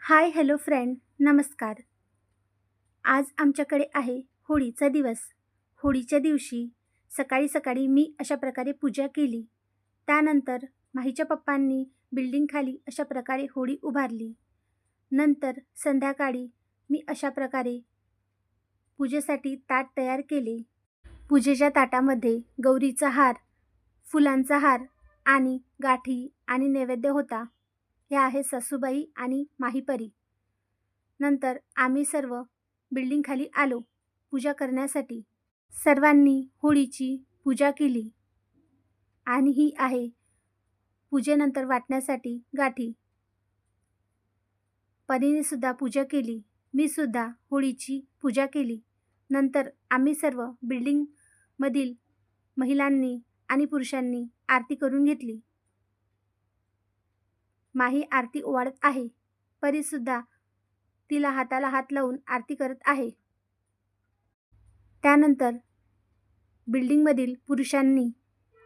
Hi hello friend, नमस्कार. आज आमच्याकडे आहे होळीचा दिवस. होळीच्या दिवशी सकाळी सकाळी मी अशा प्रकारे पूजा केली. त्यानंतर माहीच्या पप्पांनी बिल्डिंगखाली अशा प्रकारे होळी उभारली. नंतर संध्याकाळी मी अशा प्रकारे पूजेसाठी ताट तयार केले. पूजेच्या ताटामध्ये गौरीचा हार, फुलांचा हार आणि गाठी आणि नैवेद्य होता. हे आहे सासूबाई आणि माहीपरी. नंतर आम्ही सर्व बिल्डिंगखाली आलो पूजा करण्यासाठी. सर्वांनी होळीची पूजा केली आणि ही आहे पूजेनंतर वाटण्यासाठी गाठी. परीने सुद्धा पूजा केली. मी सुद्धा होळीची पूजा केली. नंतर आम्ही सर्व बिल्डिंगमधील महिलांनी आणि पुरुषांनी आरती करून घेतली. माही आरती ओवाळत आहे. परीसुद्धा तिला हाताला हात लावून आरती करत आहे. त्यानंतर बिल्डिंगमधील पुरुषांनी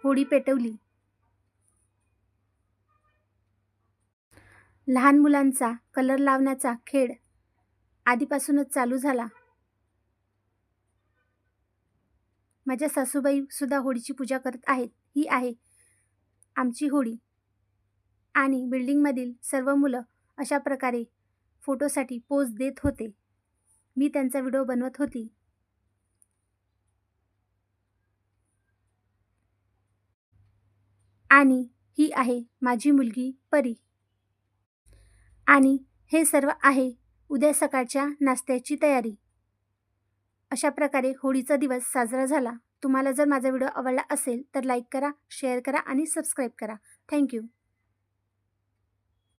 होळी पेटवली. लहान मुलांचा कलर लावण्याचा खेळ आधीपासूनच चालू झाला. माझ्या सासूबाई सुद्धा होळीची पूजा करत आहेत. ही आहे आमची होळी. आणि बिल्डिंगमधील सर्व मुलं अशा प्रकारे फोटोसाठी पोज देत होते. मी त्यांचा व्हिडिओ बनवत होती. आणि ही आहे माझी मुलगी परी. आणि हे सर्व आहे उद्या सकाळच्या नाश्त्याची तयारी. अशा प्रकारे होळीचा दिवस साजरा झाला. तुम्हाला जर माझा व्हिडिओ आवडला असेल तर लाईक करा, शेअर करा आणि सबस्क्राईब करा. थँक्यू.